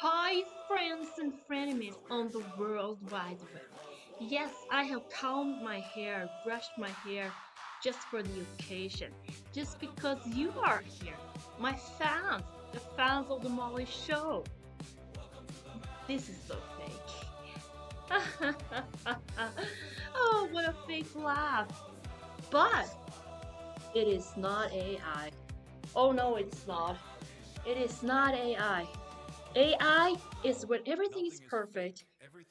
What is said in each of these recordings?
Hi, friends and frenemies on the World Wide Web. Yes, I have combed my hair, brushed my hair just for the occasion, just because you are here, my fans, the fans of the Molly Show. This is so fake. Oh, what a fake laugh. But it is not AI. Oh, no, it's not. It is not AI. AI is when everything is perfect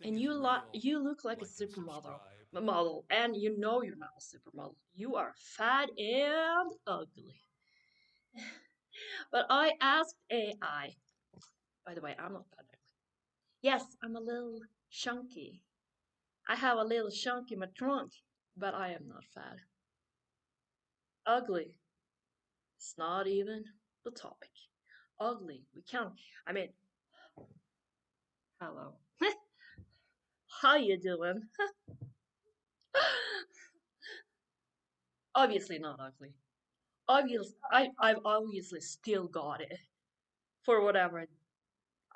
and you look like a supermodel model and you know you're not a supermodel. You are fat and ugly. But I asked AI. By the way, I'm not fat ugly. Yes, I'm a little chunky. I have a little chunk in my trunk, but I am not fat. Ugly. It's not even the topic. Ugly. We can't. I mean, hello. How you doing? Obviously not ugly. I've obviously still got it for whatever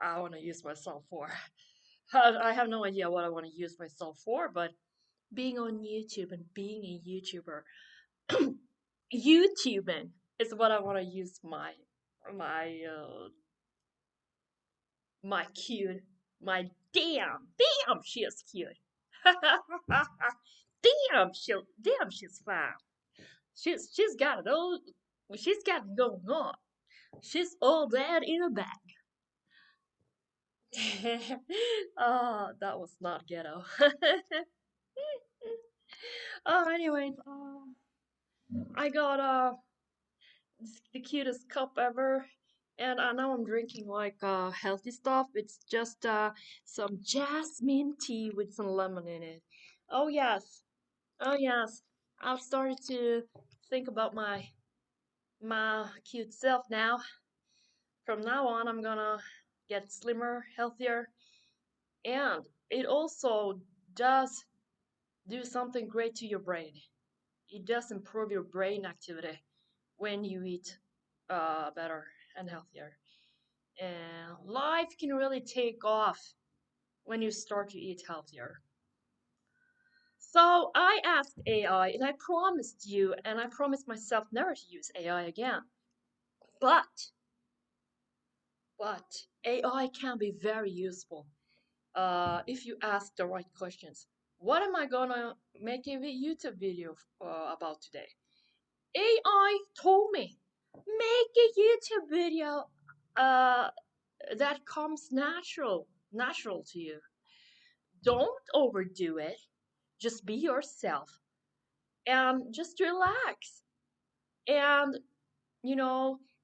I want to use myself for. I have no idea what I want to use myself for, but being on YouTube and being a YouTuber, YouTubing is what I want to use my my cute my damn she is cute. Damn she's fine. She's got it all. She's got it going on. She's all that in a bag. Oh, that was not ghetto. Oh, anyway, I got the cutest cup ever, and now I'm drinking like healthy stuff. It's just some jasmine tea with some lemon in it. Oh yes, oh yes. I've started to think about my cute self now. From now on, I'm gonna get slimmer, healthier, and it also does do something great to your brain. It does improve your brain activity when you eat better and healthier. And life can really take off when you start to eat healthier. So I asked AI, and I promised you, and I promised myself never to use AI again. But, but AI can be very useful if you ask the right questions. What am I gonna make a YouTube video about today? AI told me make a YouTube video uh, that comes natural to you. Don't overdo it. Just be yourself and just relax. And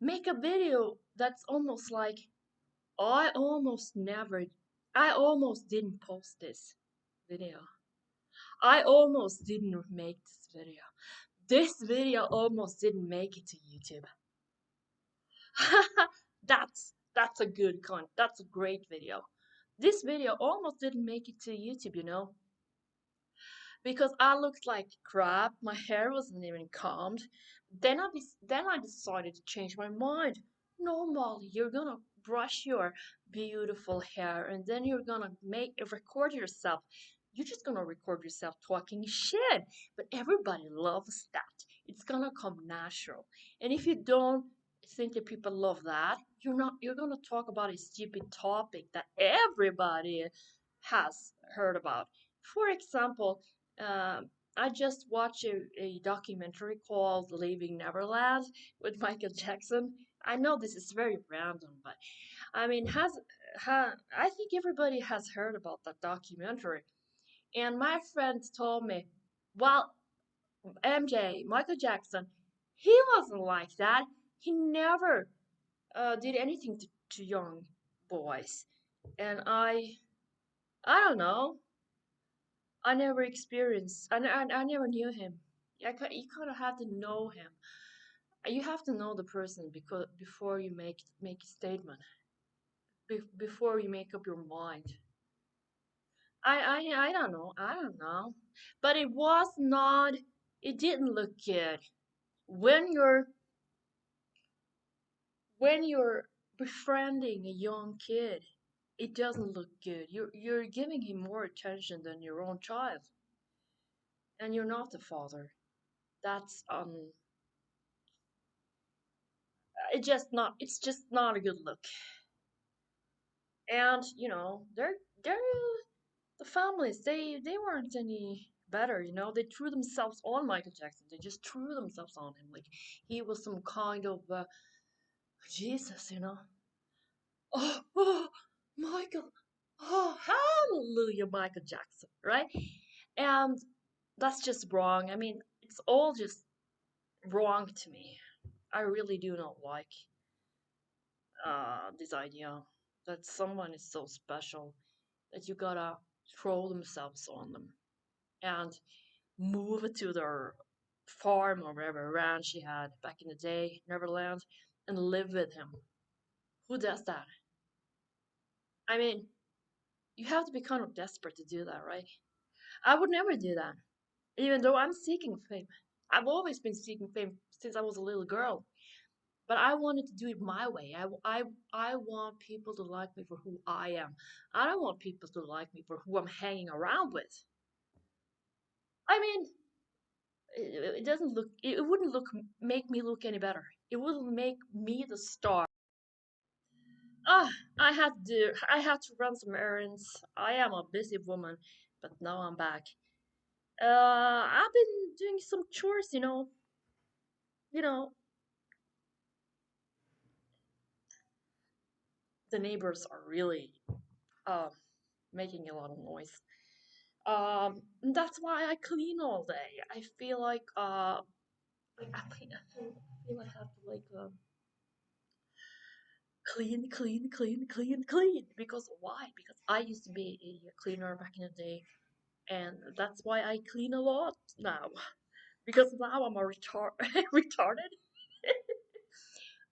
make a video that's almost like I almost never, I almost didn't post this video. I almost didn't make this video. This video almost didn't make it to YouTube. That's a good con. That's a great video. This video almost didn't make it to YouTube, because I looked like crap. My hair wasn't even combed. Then I decided to change my mind. No, Molly, you're gonna brush your beautiful hair, and then you're gonna make record yourself. You're just gonna record yourself talking shit, but everybody loves that. It's gonna come natural. And if you don't think that people love that, you're gonna talk about a stupid topic that everybody has heard about. For example, I just watched a documentary called Leaving Neverland with Michael Jackson. I know this is very random, but I mean, I think everybody has heard about that documentary. And my friend told me, well, Michael Jackson, he wasn't like that. He never did anything to young boys. And I don't know. I never experienced. I never knew him. You kind of have to know him. You have to know the person because before you make a statement, before you make up your mind. I don't know. I don't know. But it was not. It didn't look good when you're befriending a young kid. it doesn't look good. You're giving him more attention than your own child, and you're not the father. That's it's just not a good look. And they're the families, they weren't any better. They threw themselves on Michael Jackson. They just threw themselves on him like he was some kind of Jesus. Oh, Michael, oh, hallelujah, Michael Jackson, right? And that's just wrong. I mean, it's all just wrong to me. I really do not like this idea that someone is so special that you gotta throw themselves on them and move to their farm or whatever ranch he had back in the day, Neverland, and live with him. Who does that? I mean, you have to be kind of desperate to do that, right? I would never do that, even though I'm seeking fame. I've always been seeking fame since I was a little girl, but I wanted to do it my way. I want people to like me for who I am. I don't want people to like me for who I'm hanging around with. I mean, it doesn't look, it wouldn't make me look any better. It wouldn't make me the star. Ah, I had to run some errands. I am a busy woman, but now I'm back. I've been doing some chores, you know, the neighbors are really uh making a lot of noise. That's why I clean all day. I feel I feel I have to clean. Because why? Because I used to be a cleaner back in the day, and that's why I clean a lot now. Because now I'm a retarded.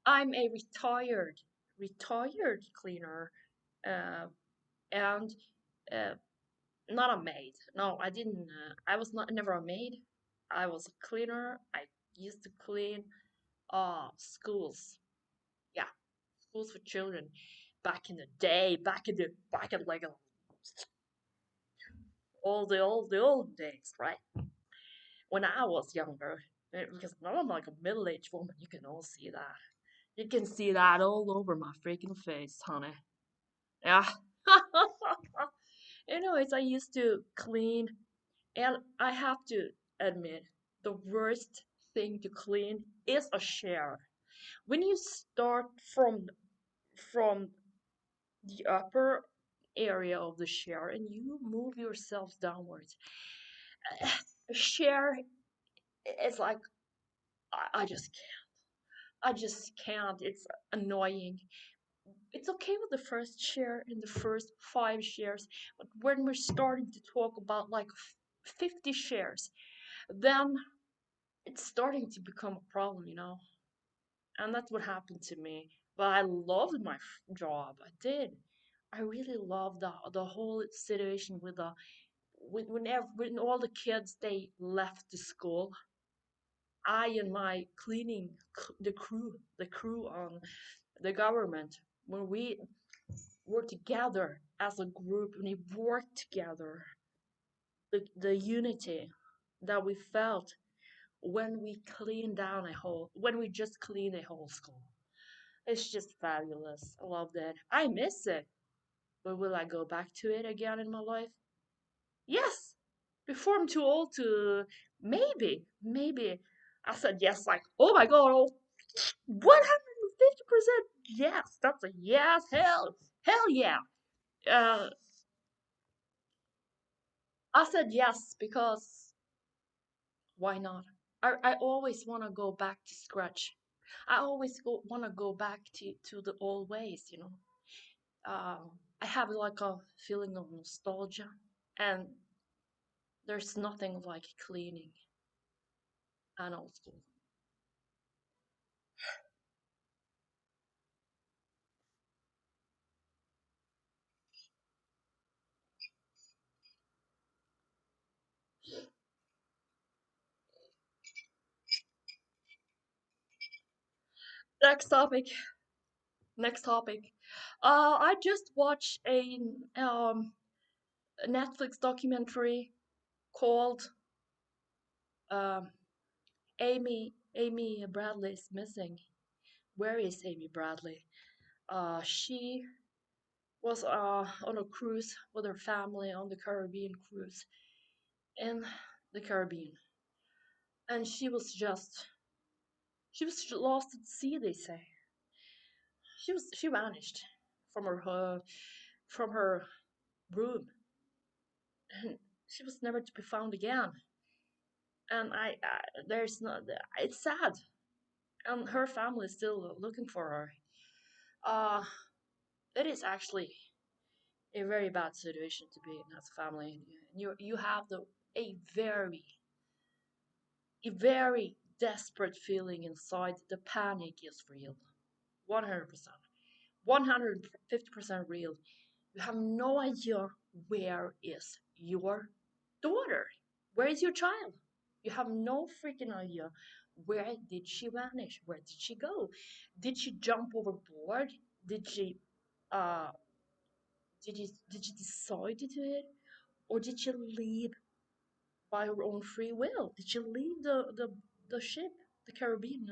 I'm a retired cleaner, uh, and uh, not a maid. No, I didn't. I was not never a maid. I was a cleaner. I used to clean schools. Yeah, schools for children. Back in the day, back in like all the old days, right? When I was younger, because now I'm like a middle-aged woman. You can all see that. You can see that all over my freaking face, honey. Yeah. Anyways, I used to clean, and I have to admit, the worst thing to clean is a chair. When you start from the upper area of the chair and you move yourself downwards, a chair is like I just I just can't. It's annoying. It's okay with the first share in the first 5 shares, but when we're starting to talk about like 50 shares, then it's starting to become a problem. And that's what happened to me. But I loved my job. I did. I really loved the whole situation with the when all the kids they left the school. I and my cleaning the crew on the government, when we were together as a group and we worked together, the unity that we felt when we when we just cleaned a whole school. It's just fabulous. I love that. I miss it. But will I go back to it again in my life? Yes. Before I'm too old to, maybe. I said yes, like, oh my god, 150% yes. That's a yes. Hell yeah. Uh, I said yes because why not? I always want to go back to scratch. I always want to go back to the old ways. I have like a feeling of nostalgia, and there's nothing like cleaning an old school. Next topic. Next topic. I just watched a Netflix documentary called um, Amy Bradley is missing. Where is Amy Bradley? She was on a cruise with her family on the Caribbean cruise in the Caribbean, and she was lost at sea. They say she vanished from her room, and she was never to be found again. And there's not. It's sad, and her family is still looking for her. Uh, it is actually a very bad situation to be in as a family. You have a very desperate feeling inside. The panic is real, 100%, 150% real. You have no idea where is your daughter, where is your child. You have no freaking idea. Where did she vanish? Where did she go? Did she jump overboard? Did she uh did you decide to do it, or did she leave by her own free will? Did she leave the ship, the Caribbean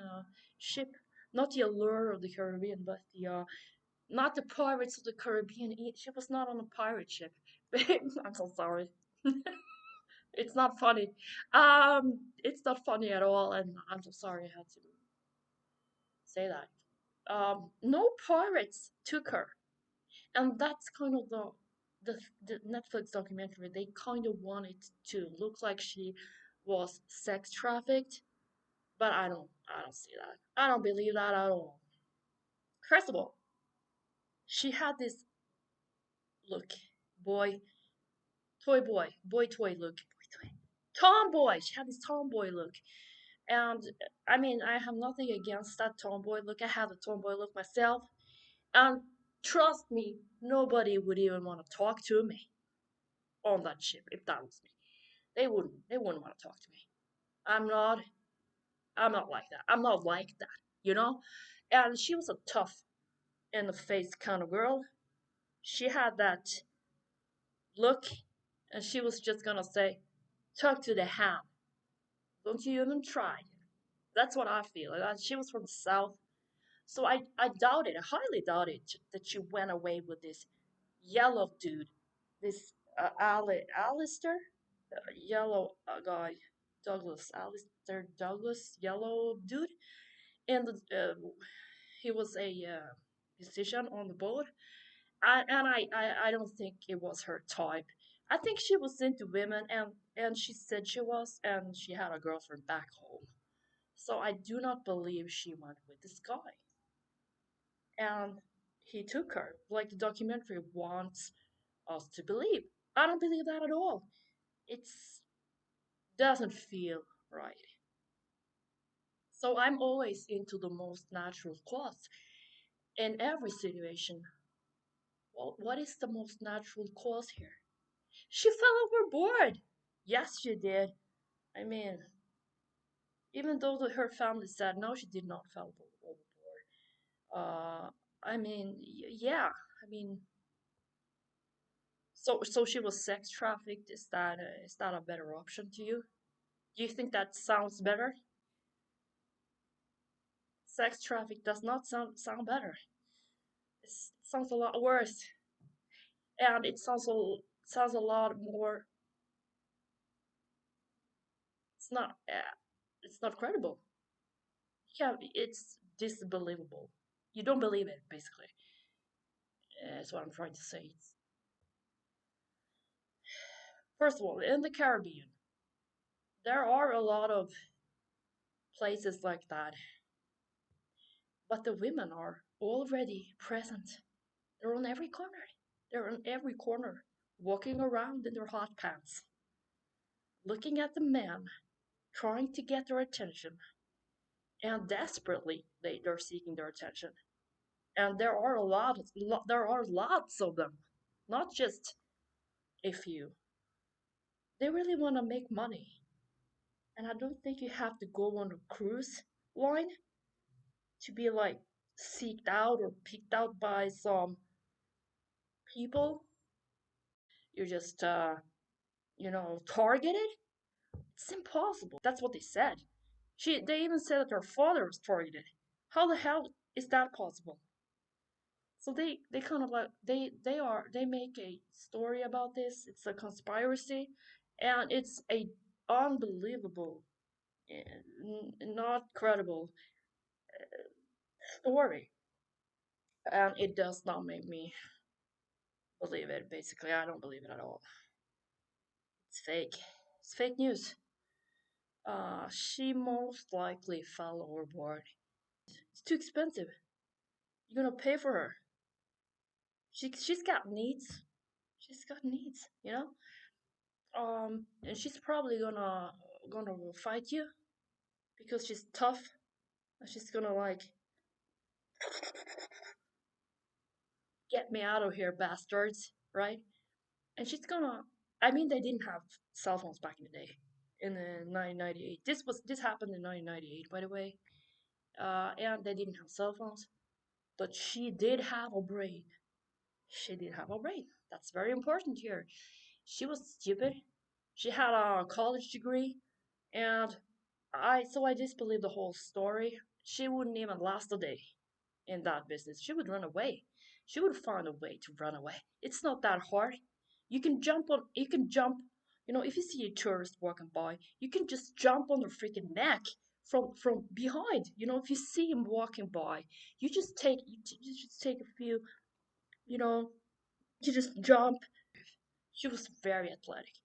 ship? Not the allure of the Caribbean, but the not the pirates of the Caribbean. She was not on a pirate ship. I'm so sorry. It's not funny. It's not funny at all, and I'm so sorry I had to say that. No pirates took her, and that's kind of the Netflix documentary. They kind of wanted to look like she was sex trafficked, but I don't see that. I don't believe that at all. First of all, she had this look, boy, boy toy look, boy toy, tomboy. She had this tomboy look, and I mean I have nothing against that tomboy look. I had a tomboy look myself, and trust me, nobody would even want to talk to me on that ship if that was me. They wouldn't want to talk to me. I'm not I'm not like that. I'm not like that, you know? And she was a tough in the face kind of girl. She had that look, and she was just gonna say, talk to the ham. Don't you even try. That's what I feel. She was from the south. So I doubt it. I highly doubt it that she went away with this yellow dude, this Alistair, yellow guy, Douglas, Alistair Douglas, yellow dude, and he was a musician on the boat. I don't think it was her type. I think she was into women, and she said she was, and she had a girlfriend back home. So I do not believe she went with this guy, and he took her, like the documentary wants us to believe. I don't believe that at all. It's doesn't feel right. So I'm always into the most natural cause in every situation. Well, what is the most natural cause here? She fell overboard. Yes, she did. I mean, even though her family said no, she did not fall overboard. Uh, I mean, yeah. I mean, so she was sex trafficked. Is that a better option to you? Do you think that sounds better? Sex traffic does not sound better. It sounds a lot worse, and it sounds a lot more. It's not. It's not credible. Yeah, it's disbelievable. You don't believe it, basically. That's what I'm trying to say. First of all, in the Caribbean, there are a lot of places like that, but the women are already present. They're on every corner. They're on every corner, walking around in their hot pants, looking at the men, trying to get their attention, and desperately they're seeking their attention. And there are lots of them, not just a few. They really want to make money, and I don't think you have to go on a cruise line to be like seeked out or picked out by some people. You're just, targeted. It's impossible. That's what they said. They even said that her father was targeted. How the hell is that possible? So they kind of like they make a story about this. It's a conspiracy, and it's a unbelievable, not credible story, and it does not make me believe it. Basically, I don't believe it at all. It's fake. It's fake news. She most likely fell overboard. It's too expensive. You're gonna pay for her. She's got needs. She's got needs, you know. And she's probably gonna fight you because she's tough. And she's gonna like get me out of here, bastards, right? And she's gonna. I mean, they didn't have cell phones back in the day, in the 1998. This happened in 1998, by the way. And they didn't have cell phones, but she did have a brain. She did have a brain. That's very important here. She was stupid. She had a college degree, and I disbelieve the whole story. She wouldn't even last a day in that business. She would run away. She would find a way to run away. It's not that hard. You can jump, if you see a tourist walking by, you can just jump on their freaking neck from behind. If you see him walking by, you just take a few, you know, you just jump. She was very athletic.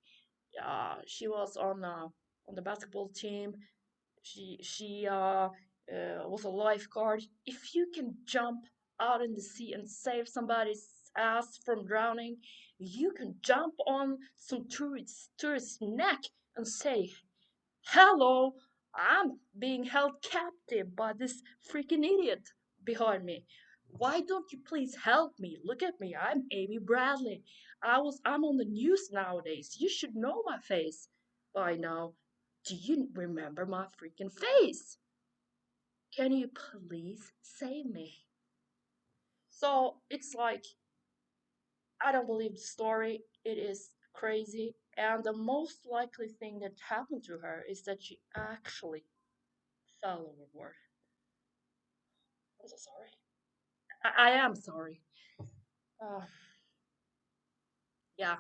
She was on the basketball team. She was a lifeguard. If you can jump out in the sea and save somebody's ass from drowning, you can jump on some tourist's neck and say, "Hello, I'm being held captive by this freaking idiot behind me. Why don't you please help me? Look at me. I'm Amy Bradley. I'm on the news nowadays. You should know my face by now. Do you remember my freaking face? Can you please save me?" So it's like, I don't believe the story. It is crazy. And the most likely thing that happened to her is that she actually fell overboard. I'm so sorry. I am sorry. Uh, yeah,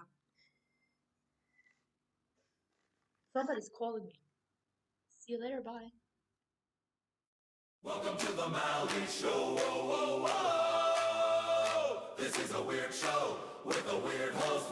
somebody's calling me. See you later. Bye. Welcome to the Mali Show. Whoa, whoa, whoa. This is a weird show with a weird host.